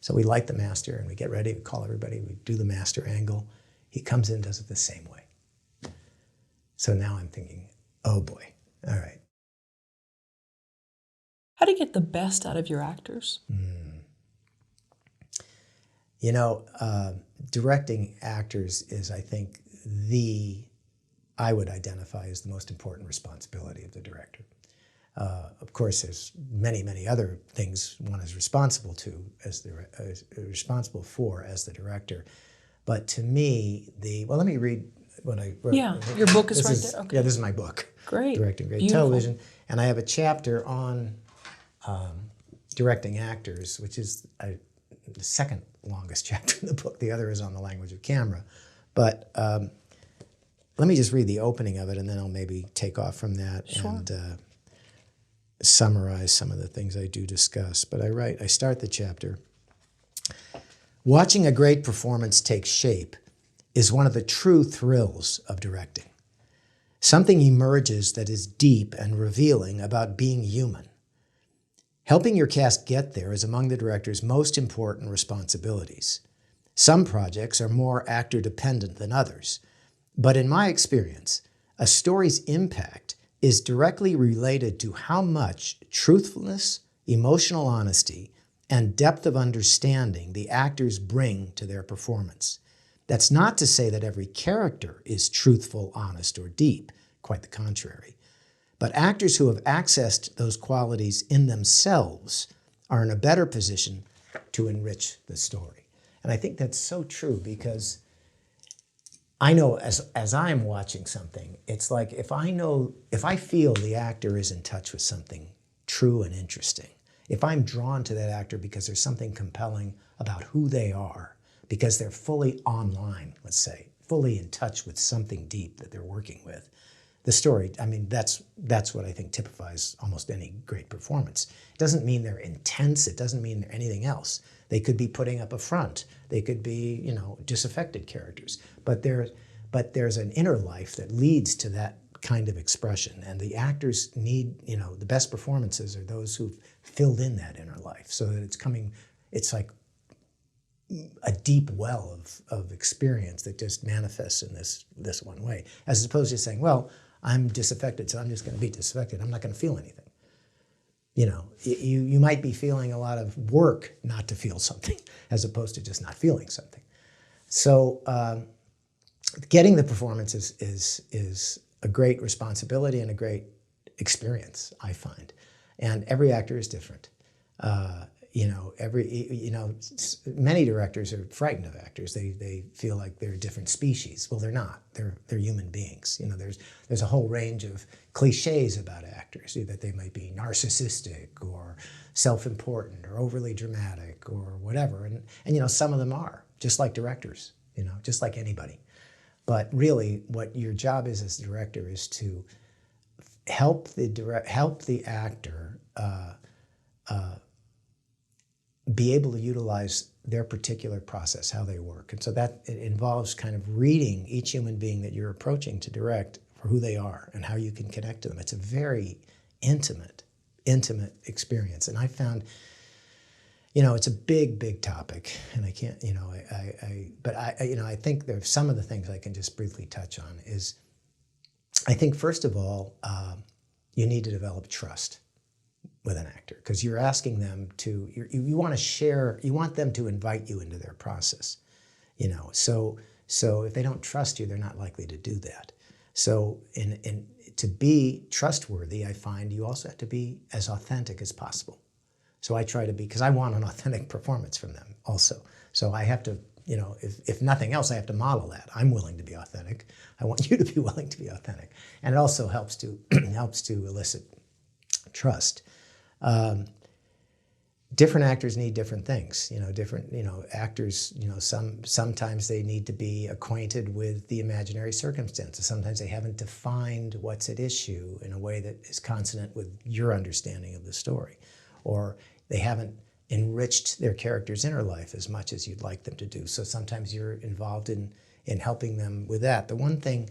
So we light the master and we get ready, we call everybody, we do the master angle. He comes in and does it the same way. So now I'm thinking, oh boy, all right. How do you get the best out of your actors? You know, directing actors is, I think, I would identify as the most important responsibility of the director. Of course, there's many, many other things one is responsible for as the director. But to me, well, let me read what I wrote. Yeah, your book is right there. Okay. Yeah, this is my book. Great. Directing Great Beautiful. Television. And I have a chapter on directing actors, which is the second longest chapter in the book. The other is on the language of camera. But let me just read the opening of it, and then I'll maybe take off from that and summarize some of the things I do discuss. But I start the chapter. Watching a great performance take shape is one of the true thrills of directing. Something emerges that is deep and revealing about being human. Helping your cast get there is among the director's most important responsibilities. Some projects are more actor-dependent than others, but in my experience, a story's impact is directly related to how much truthfulness, emotional honesty, and depth of understanding the actors bring to their performance. That's not to say that every character is truthful, honest, or deep, quite the contrary. But actors who have accessed those qualities in themselves are in a better position to enrich the story. And I think that's so true, because I know as I'm watching something, it's like if I feel the actor is in touch with something true and interesting, if I'm drawn to that actor because there's something compelling about who they are, because they're fully online, let's say, fully in touch with something deep that they're working with, the story, I mean, that's what I think typifies almost any great performance. It doesn't mean they're intense. It doesn't mean they're anything else. They could be putting up a front. They could be, you know, disaffected characters. But there's an inner life that leads to that kind of expression. And the actors need, you know, the best performances are those who've filled in that inner life, so that it's like a deep well of experience that just manifests in this one way, as opposed to saying, well, I'm disaffected, so I'm just going to be disaffected. I'm not going to feel anything. You know, you might be feeling a lot of work not to feel something, as opposed to just not feeling something. So getting the performance is a great responsibility and a great experience, I find. And every actor is different. Many directors are frightened of actors. They feel like they're a different species. Well, they're not. They're human beings. You know, there's a whole range of cliches about actors, that they might be narcissistic or self-important or overly dramatic or whatever. And you know, some of them are, just like directors, you know, just like anybody. But really, what your job is as a director is to help the actor be able to utilize their particular process, how they work. And so that it involves kind of reading each human being that you're approaching to direct for who they are and how you can connect to them. It's a very intimate experience. And I found, you know, it's a big topic, and I can't, you know, I think there's some of the things I can just briefly touch on is, I think first of all, you need to develop trust with an actor, because you're asking them to, you want to share, you want them to invite you into their process, you know. So if they don't trust you, they're not likely to do that. So to be trustworthy, I find you also have to be as authentic as possible. So I try to be, because I want an authentic performance from them also. So I have to, you know, if nothing else, I have to model that. I'm willing to be authentic. I want you to be willing to be authentic. And it also helps to elicit trust. Different actors need different things, you know, actors, you know, sometimes they need to be acquainted with the imaginary circumstances. Sometimes they haven't defined what's at issue in a way that is consonant with your understanding of the story. Or they haven't enriched their character's inner life as much as you'd like them to do. So sometimes you're involved in helping them with that. The one thing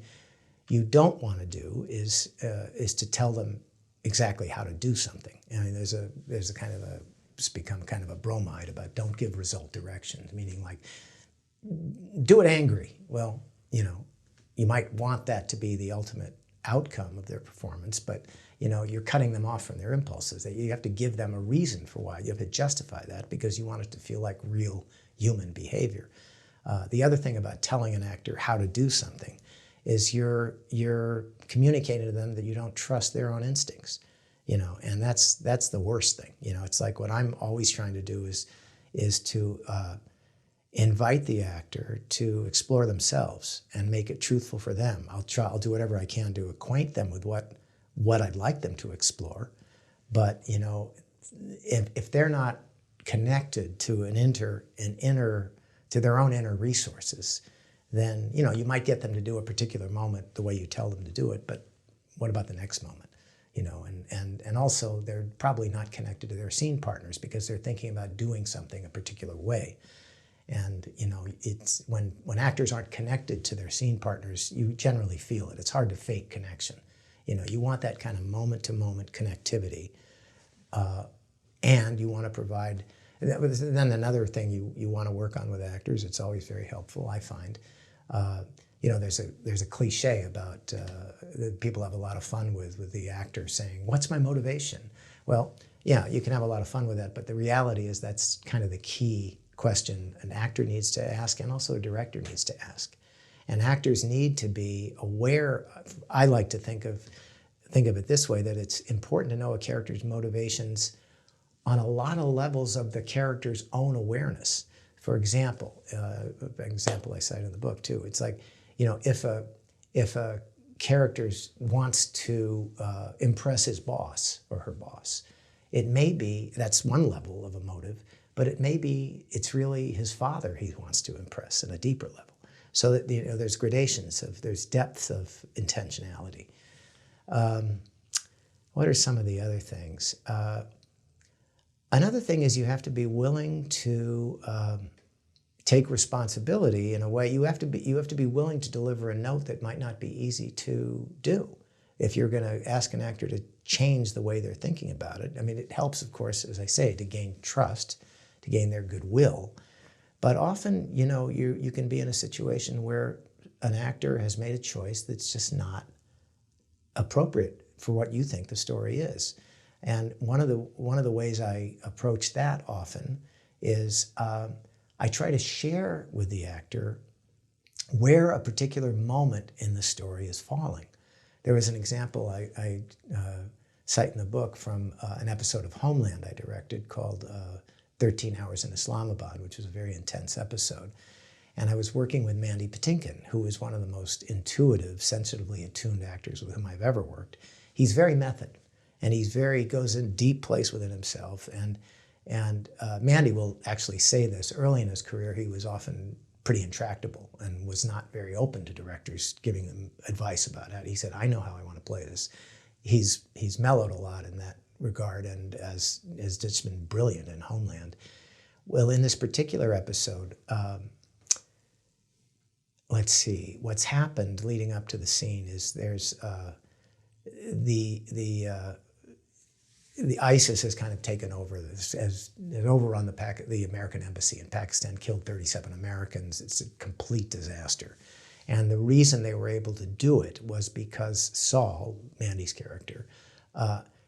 you don't want to do is to tell them exactly how to do something. I mean, there's a kind of it's become kind of a bromide about don't give result direction, meaning like, do it angry. Well, you might want that to be the ultimate outcome of their performance, but you're cutting them off from their impulses. You have to give them a reason for why. You have to justify that because you want it to feel like real human behavior. The other thing about telling an actor how to do something is you're communicating to them that you don't trust their own instincts, and that's the worst thing. It's like what I'm always trying to do is to invite the actor to explore themselves and make it truthful for them. I'll do whatever I can to acquaint them with what I'd like them to explore, but if they're not connected to to their own inner resources, then you might get them to do a particular moment the way you tell them to do it, but what about the next moment? And also they're probably not connected to their scene partners because they're thinking about doing something a particular way. And it's when actors aren't connected to their scene partners, you generally feel it. It's hard to fake connection. You want that kind of moment-to-moment connectivity, and you want to provide. Then another thing you want to work on with actors, it's always very helpful, I find. There's a cliche about that people have a lot of fun with the actor saying, "What's my motivation?" Well, yeah, you can have a lot of fun with that, but the reality is that's kind of the key question an actor needs to ask, and also a director needs to ask. And actors need to be aware. I like to think of it this way: that it's important to know a character's motivations on a lot of levels of the character's own awareness. For example, an example I cite in the book too. It's like, if a character wants to impress his boss or her boss, it may be that's one level of a motive. But it may be it's really his father he wants to impress at a deeper level. So that there's gradations there's depths of intentionality. What are some of the other things? Another thing is you have to be willing to take responsibility in a way. You have to be willing to deliver a note that might not be easy to do. If you're going to ask an actor to change the way they're thinking about it, I mean, it helps, of course, as I say, to gain trust, to gain their goodwill. But often, you can be in a situation where an actor has made a choice that's just not appropriate for what you think the story is. And one of the ways I approach that often is I try to share with the actor where a particular moment in the story is falling. There was an example I cite in the book from an episode of Homeland I directed called 13 Hours in Islamabad, which was a very intense episode. And I was working with Mandy Patinkin, who is one of the most intuitive, sensitively attuned actors with whom I've ever worked. He's very method, and goes in deep place within himself. And Mandy will actually say this. Early in his career, he was often pretty intractable and was not very open to directors giving him advice about how. He said, "I know how I want to play this." He's mellowed a lot in that regard, and has just been brilliant in Homeland. Well, in this particular episode, let's see, what's happened leading up to the scene is there's the ISIS has kind of taken over this, has overrun the American embassy in Pakistan, killed 37 Americans. It's a complete disaster. And the reason they were able to do it was because Saul, Mandy's character,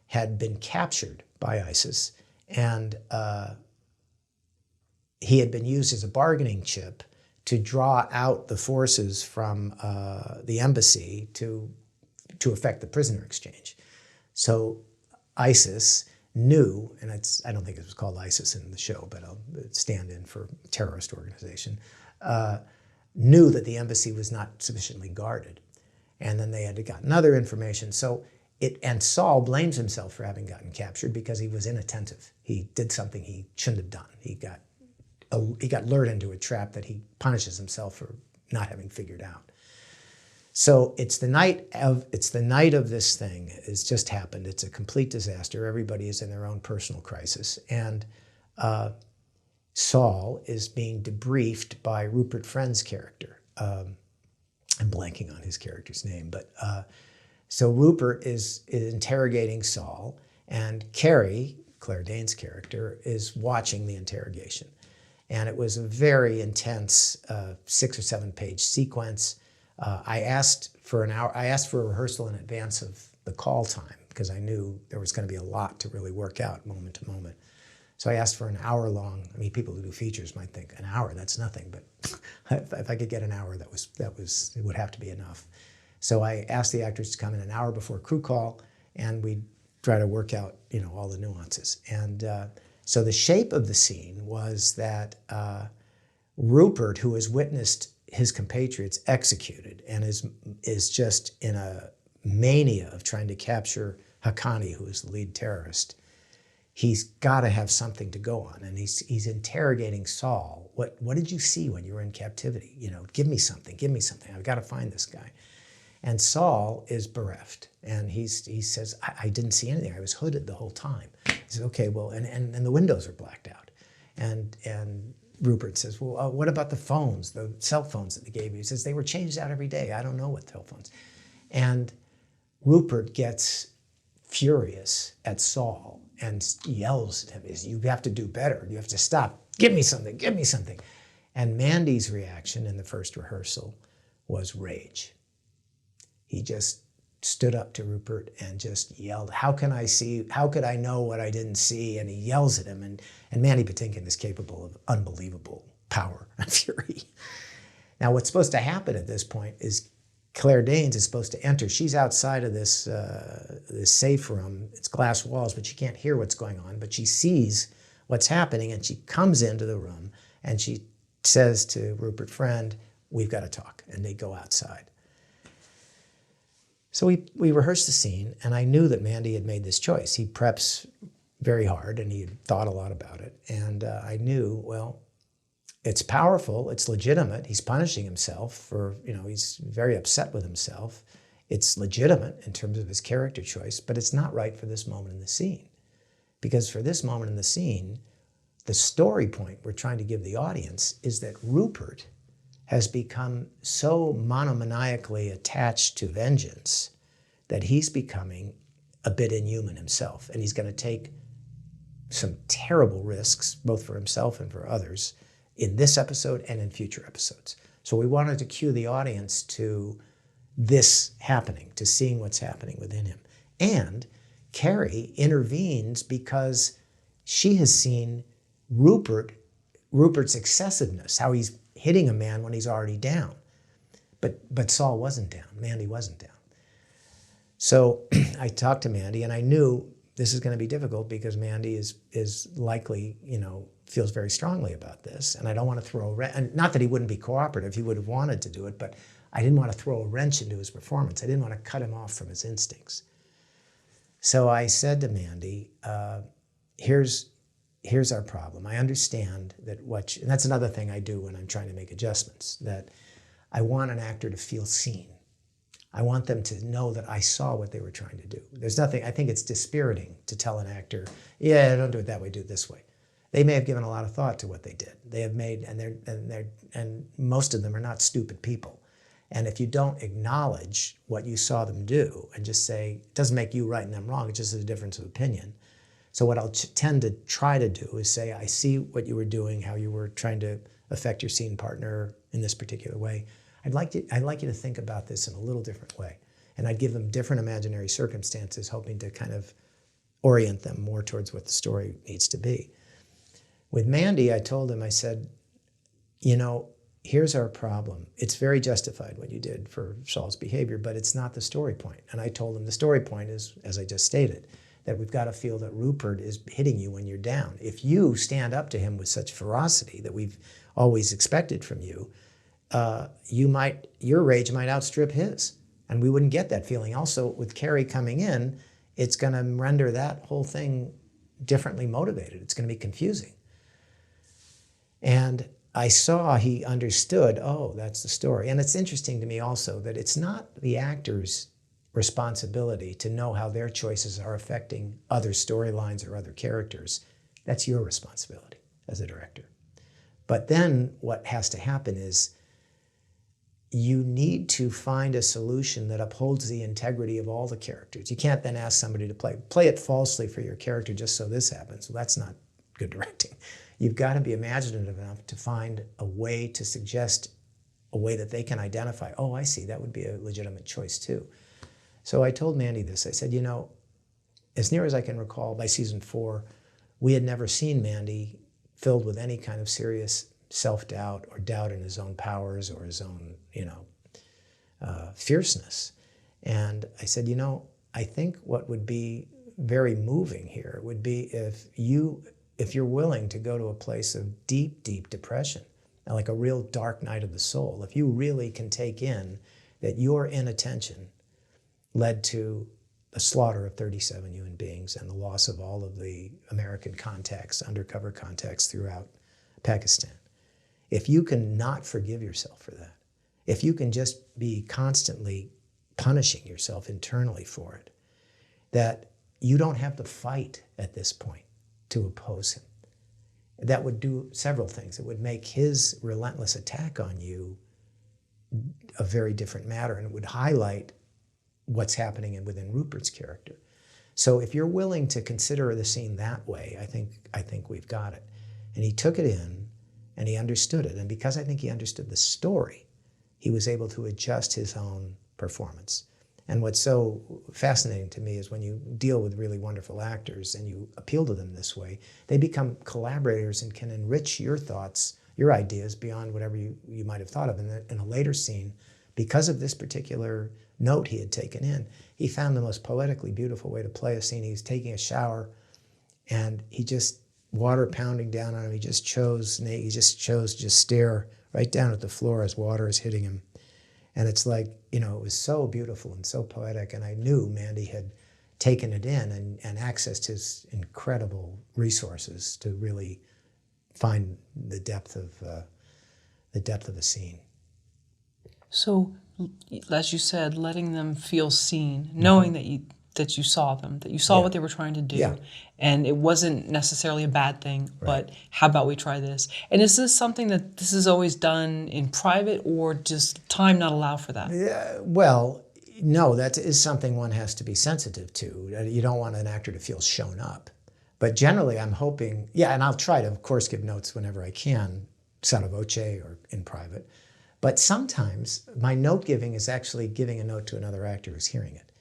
had been captured by ISIS, and he had been used as a bargaining chip to draw out the forces from the embassy to affect the prisoner exchange. So ISIS knew, and I don't think it was called ISIS in the show, but I'll stand in for terrorist organization, knew that the embassy was not sufficiently guarded. And then they had gotten other information. And Saul blames himself for having gotten captured because he was inattentive. He did something he shouldn't have done. He got lured into a trap that he punishes himself for not having figured out. So it's the night of this thing. It's just happened. It's a complete disaster. Everybody is in their own personal crisis. And Saul is being debriefed by Rupert Friend's character. I'm blanking on his character's name, but so Rupert is interrogating Saul, and Carrie, Claire Danes' character, is watching the interrogation. And it was a very intense 6 or 7 page sequence. I asked for an hour. I asked for a rehearsal in advance of the call time because I knew there was going to be a lot to really work out moment to moment. So I asked for an hour long. I mean, people who do features might think an hour, that's nothing, but if I could get an hour, it would have to be enough. So I asked the actors to come in an hour before crew call, and we'd try to work out, all the nuances. And so the shape of the scene was that Rupert, who has witnessed his compatriots executed and is just in a mania of trying to capture Haqqani, who is the lead terrorist, he's got to have something to go on. And he's interrogating Saul. What did you see when you were in captivity? Give me something. I've got to find this guy. And Saul is bereft. And he says, I didn't see anything. I was hooded the whole time. He says, okay, well, and the windows are blacked out. And Rupert says, well, what about the phones, the cell phones that they gave you? He says, they were changed out every day. I don't know what cell phones. And Rupert gets furious at Saul and yells at him, you have to do better. You have to stop. Give me something. And Mandy's reaction in the first rehearsal was rage. He just stood up to Rupert and just yelled, how could I know what I didn't see? And he yells at him. And Mandy Patinkin is capable of unbelievable power and fury. Now, what's supposed to happen at this point is Claire Danes is supposed to enter. She's outside of this safe room. It's glass walls, but she can't hear what's going on. But she sees what's happening, and she comes into the room, and she says to Rupert, friend, we've got to talk. And they go outside. So we rehearsed the scene, and I knew that Mandy had made this choice. He preps very hard, and he had thought a lot about it. And I knew, well, it's powerful, it's legitimate. He's punishing himself for, he's very upset with himself. It's legitimate in terms of his character choice, but it's not right for this moment in the scene. Because for this moment in the scene, the story point we're trying to give the audience is that Rupert has become so monomaniacally attached to vengeance that he's becoming a bit inhuman himself. And he's going to take some terrible risks, both for himself and for others, in this episode and in future episodes. So we wanted to cue the audience to this happening, to seeing what's happening within him. And Carrie intervenes because she has seen Rupert's excessiveness, how he's hitting a man when he's already down. But Saul wasn't down. Mandy wasn't down. So I talked to Mandy, and I knew this is going to be difficult because Mandy is likely, feels very strongly about this. And I don't want to throw a wrench, and not that he wouldn't be cooperative, he would have wanted to do it, but I didn't want to throw a wrench into his performance. I didn't want to cut him off from his instincts. So I said to Mandy, here's our problem. I understand that and that's another thing I do when I'm trying to make adjustments, that I want an actor to feel seen. I want them to know that I saw what they were trying to do. There's nothing, I think it's dispiriting to tell an actor, yeah, don't do it that way, do it this way. They may have given a lot of thought to what they did. They have made, and most of them are not stupid people. And if you don't acknowledge what you saw them do and just say, it doesn't make you right and them wrong, it's just a difference of opinion. So what I'll tend to try to do is say, I see what you were doing, how you were trying to affect your scene partner in this particular way. I'd like you to think about this in a little different way. And I'd give them different imaginary circumstances, hoping to kind of orient them more towards what the story needs to be. With Mandy, I told him, I said, here's our problem. It's very justified what you did for Saul's behavior, but it's not the story point. And I told him the story point is, as I just stated, that we've got to feel that Rupert is hitting you when you're down. If you stand up to him with such ferocity that we've always expected from you, your rage might outstrip his. And we wouldn't get that feeling. Also, with Carrie coming in, it's going to render that whole thing differently motivated. It's going to be confusing. And I saw he understood, oh, that's the story. And it's interesting to me also that it's not the actor's responsibility to know how their choices are affecting other storylines or other characters. That's your responsibility as a director. But then what has to happen is you need to find a solution that upholds the integrity of all the characters. You can't then ask somebody to play it falsely for your character just so this happens. Well, that's not good directing. You've got to be imaginative enough to find a way to suggest a way that they can identify, oh, I see, that would be a legitimate choice too. So I told Mandy this. I said, you know, as near as I can recall, by season 4, we had never seen Mandy filled with any kind of serious self-doubt or doubt in his own powers or his own, fierceness. And I said, you know, I think what would be very moving here would be if you're willing to go to a place of deep, deep depression, like a real dark night of the soul, if you really can take in that your inattention led to the slaughter of 37 human beings and the loss of all of the American contacts, undercover contacts throughout Pakistan. If you can not forgive yourself for that, if you can just be constantly punishing yourself internally for it, that you don't have to fight at this point to oppose him. That would do several things. It would make his relentless attack on you a very different matter, and it would highlight what's happening within Rupert's character. So if you're willing to consider the scene that way, I think we've got it. And he took it in, and he understood it. And because I think he understood the story, he was able to adjust his own performance. And what's so fascinating to me is when you deal with really wonderful actors and you appeal to them this way, they become collaborators and can enrich your thoughts, your ideas beyond whatever you might have thought of. In a later scene, because of this particular note he had taken in, he found the most poetically beautiful way to play a scene. He was taking a shower, and he just, water pounding down on him, he just chose to stare right down at the floor as water is hitting him. And it's like, it was so beautiful and so poetic, and I knew Mandy had taken it in and accessed his incredible resources to really find the depth of a scene. So, as you said, letting them feel seen, knowing that you saw them, that you saw what they were trying to do, and it wasn't necessarily a bad thing, but how about we try this? And is this something that this is always done in private, or just time not allow for that? Yeah, well, no, that is something one has to be sensitive to. You don't want an actor to feel shown up. But generally, I'm hoping, and I'll try to, of course, give notes whenever I can, sotto voce or in private. But sometimes my note giving is actually giving a note to another actor who's hearing it.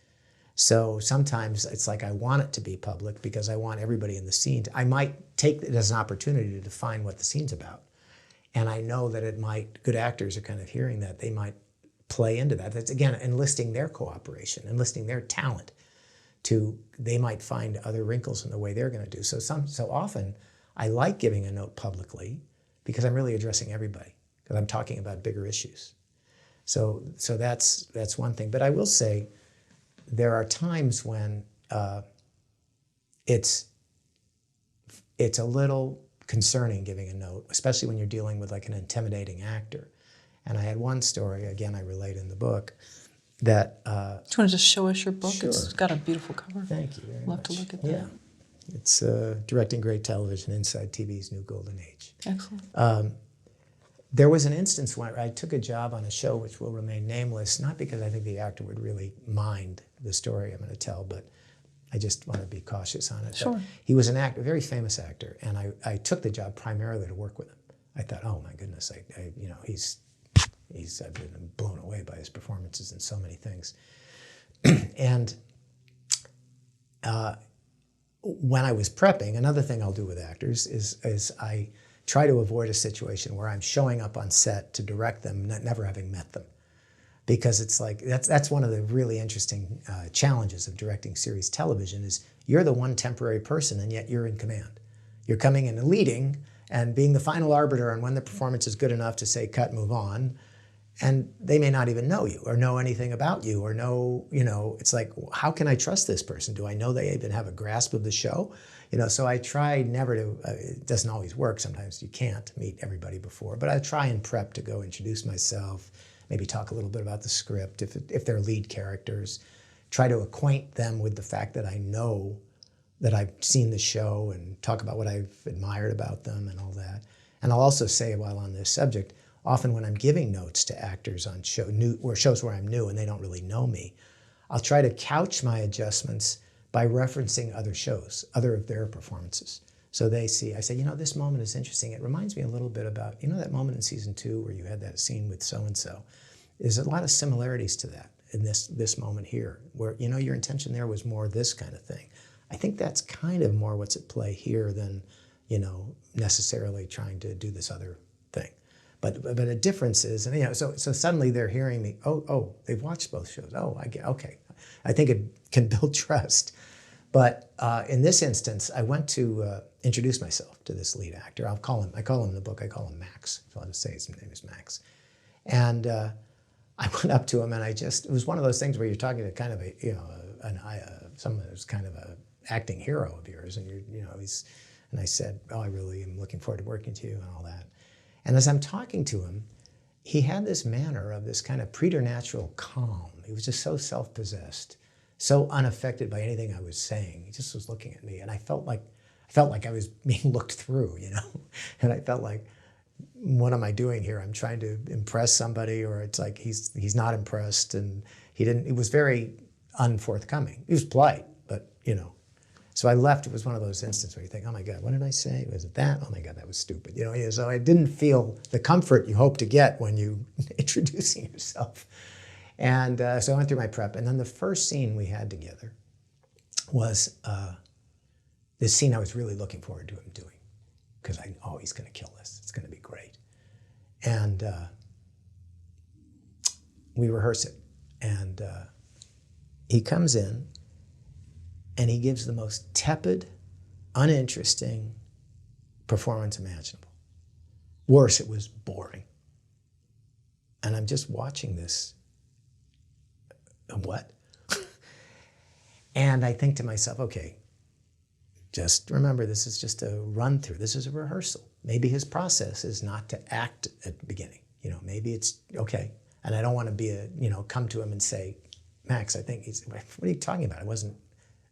So sometimes it's like I want it to be public because I want everybody in the scene I might take it as an opportunity to define what the scene's about. And I know that good actors are kind of hearing that. They might play into that. That's, again, enlisting their cooperation, enlisting their talent they might find other wrinkles in the way they're going to do. So often I like giving a note publicly because I'm really addressing everybody, because I'm talking about bigger issues. So that's one thing. But I will say, there are times when it's a little concerning giving a note, especially when you're dealing with like an intimidating actor. And I had one story, again, I relate in the book, that... Do you want to just show us your book? Sure. It's got a beautiful cover. Thank you very much. Love to look at that. Yeah. It's Directing Great Television, Inside TV's New Golden Age. Excellent. There was an instance where I took a job on a show which will remain nameless, not because I think the actor would really mind the story I'm going to tell, but I just want to be cautious on it. Sure. But he was an actor, a very famous actor, and I took the job primarily to work with him. I thought, oh my goodness, I've been blown away by his performances in so many things. And when I was prepping, another thing I'll do with actors is I try to avoid a situation where I'm showing up on set to direct them, never having met them. Because it's like, that's one of the really interesting challenges of directing series television is you're the one temporary person and yet you're in command. You're coming in and leading and being the final arbiter on when the performance is good enough to say, cut, move on. And they may not even know you or know anything about you or know, it's like, how can I trust this person? Do I know they even have a grasp of the show? So I try never to, it doesn't always work. Sometimes you can't meet everybody before, but I try and prep to go introduce myself, maybe talk a little bit about the script, if they're lead characters, try to acquaint them with the fact that I know that I've seen the show and talk about what I've admired about them and all that. And I'll also say, while on this subject, often when I'm giving notes to actors on shows where I'm new and they don't really know me, I'll try to couch my adjustments by referencing other shows, other of their performances. So they see, I say, this moment is interesting. It reminds me a little bit about, that moment in season 2 where you had that scene with so-and-so. There's a lot of similarities to that in this moment here, where, your intention there was more this kind of thing. I think that's kind of more what's at play here than, necessarily trying to do this other thing. But a difference is, and so suddenly they're hearing me, oh, they've watched both shows. Oh, I get, okay. I think it can build trust. But in this instance, I went to introduce myself to this lead actor. I call him in the book, I call him Max. So I'll just say his name is Max. And I went up to him and it was one of those things where you're talking to kind of someone who's kind of a acting hero of yours. And and I said, I really am looking forward to working with you and all that. And as I'm talking to him, he had this manner of this kind of preternatural calm. He was just so self-possessed, so unaffected by anything I was saying. He just was looking at me, and I felt like I was being looked through, and I felt like, what am I doing here? I'm trying to impress somebody, or it's like he's not impressed, and he was very unforthcoming. He was polite, but So I left. It was one of those instances where you think, oh my God, what did I say? Was it that? Oh my God, that was stupid. So I didn't feel the comfort you hope to get when you introducing yourself. And so I went through my prep. And then the first scene we had together was this scene I was really looking forward to him doing, because he's going to kill this. It's going to be great. And we rehearse it. And he comes in, and he gives the most tepid, uninteresting performance imaginable. Worse, it was boring. And I'm just watching this. What? And I think to myself, okay, just remember, this is just a run through. This is a rehearsal. Maybe his process is not to act at the beginning. Maybe it's okay. And I don't want to be come to him and say, Max, I think what are you talking about?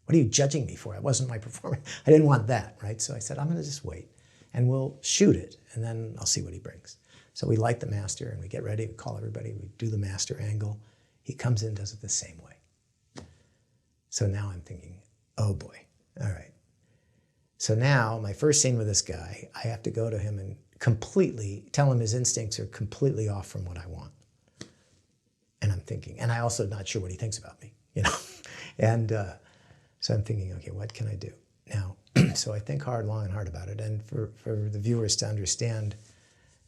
What are you judging me for? It wasn't my performance. I didn't want that, right? So I said, I'm going to just wait, and we'll shoot it, and then I'll see what he brings. So we light the master, and we get ready. We call everybody. We do the master angle. He comes in and does it the same way. So now I'm thinking, oh boy, all right. So now my first scene with this guy, I have to go to him and completely tell him his instincts are completely off from what I want. And I'm thinking, and I also not sure what he thinks about me, And so I'm thinking, okay, what can I do? Now, so I think long and hard about it. And for the viewers to understand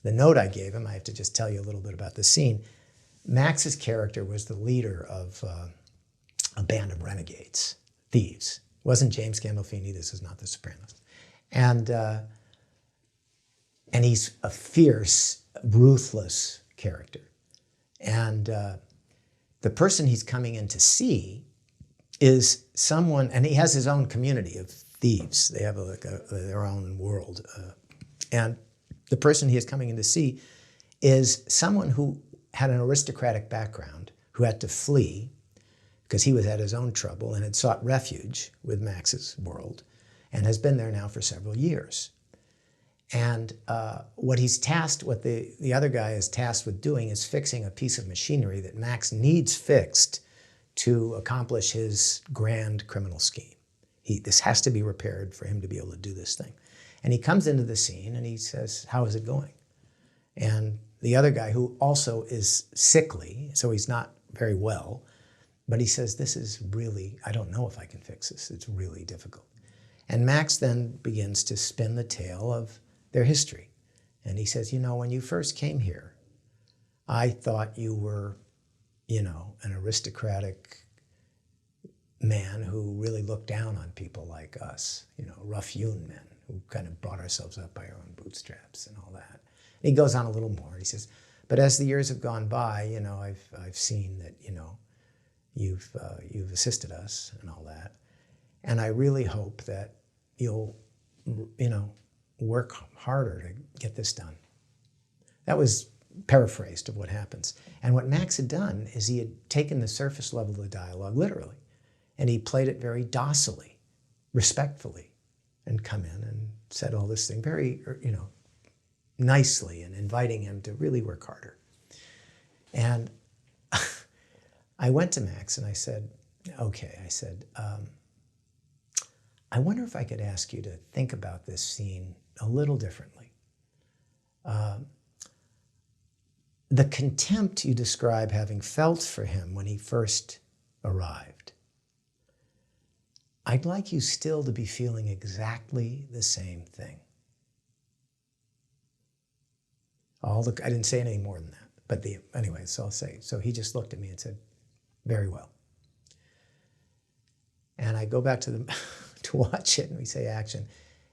the note I gave him, I have to just tell you a little bit about the scene. Max's character was the leader of a band of renegades, thieves. It wasn't James Gandolfini. This is not The Sopranos. And he's a fierce, ruthless character. And the person he's coming in to see is someone, and he has his own community of thieves. They have their own world. And the person he is coming in to see is someone who had an aristocratic background, who had to flee because he was at his own trouble and had sought refuge with Max's world and has been there now for several years. And what the other guy is tasked with doing is fixing a piece of machinery that Max needs fixed to accomplish his grand criminal scheme. This has to be repaired for him to be able to do this thing. And he comes into the scene and he says, how is it going? And the other guy, who also is sickly, so he's not very well, but he says, this is really, I don't know if I can fix this. It's really difficult. And Max then begins to spin the tale of their history. And he says, when you first came here, I thought you were, an aristocratic man who really looked down on people like us, rough-hewn men who kind of brought ourselves up by our own bootstraps and all that. And he goes on a little more. He says, but as the years have gone by, I've seen that, you've assisted us and all that. And I really hope that you'll, work harder to get this done. That was paraphrased of what happens. And what Max had done is he had taken the surface level of the dialogue literally, and he played it very docilely, respectfully, and come in and said all this thing very, nicely and inviting him to really work harder. And I went to Max and I said, okay, I said, I wonder if I could ask you to think about this scene a little differently. The contempt you describe having felt for him when he first arrived, I'd like you still to be feeling exactly the same thing. I didn't say any more than that, but anyway, so I'll say. So he just looked at me and said, very well. And I go back to to watch it, and we say action.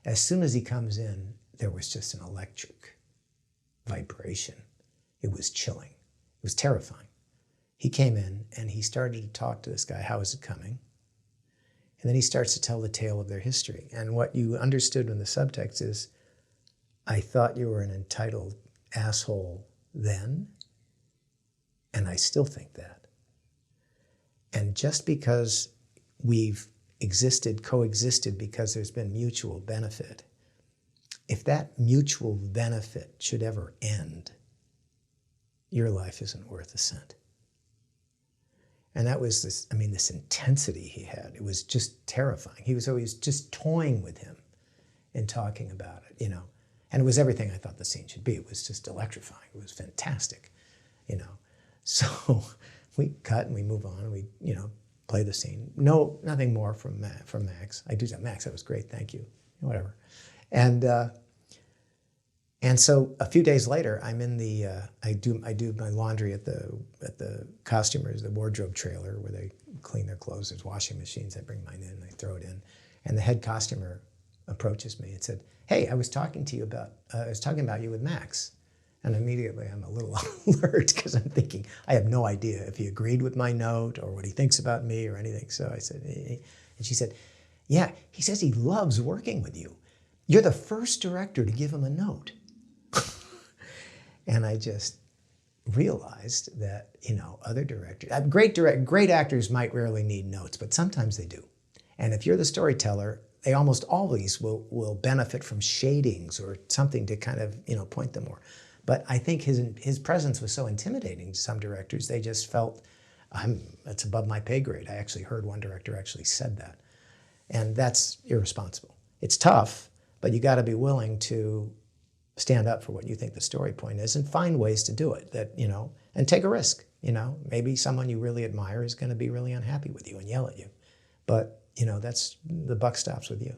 As soon as he comes in, there was just an electric vibration. It was chilling. It was terrifying. He came in and he started to talk to this guy. How is it coming? And then he starts to tell the tale of their history. And what you understood in the subtext is, I thought you were an entitled asshole then, and I still think that. And just because we've coexisted because there's been mutual benefit, if that mutual benefit should ever end, your life isn't worth a cent. And that was this intensity he had. It was just terrifying. He was always just toying with him and talking about it, And it was everything I thought the scene should be. It was just electrifying. It was fantastic, So we cut and we move on and we, play the scene. No, nothing more from Max. I do say, Max, that was great, thank you, whatever. And so a few days later, I'm in the, I do my laundry at the costumers, the wardrobe trailer where they clean their clothes. There's washing machines. I bring mine in and I throw it in. And the head costumer approaches me and said, hey, I was talking about you with Max. And immediately I'm a little alert because I'm thinking, I have no idea if he agreed with my note or what he thinks about me or anything. So I said, and she said, yeah, he says he loves working with you. You're the first director to give him a note. And I just realized that, other directors, great actors might rarely need notes, but sometimes they do. And if you're the storyteller, they almost always will benefit from shadings or something to kind of, point them more. But I think his presence was so intimidating to some directors, they just felt, that's above my pay grade. I actually heard one director actually said that. And that's irresponsible. It's tough, but you got to be willing to stand up for what you think the story point is and find ways to do it and take a risk. Maybe someone you really admire is going to be really unhappy with you and yell at you. But, that's the buck stops with you.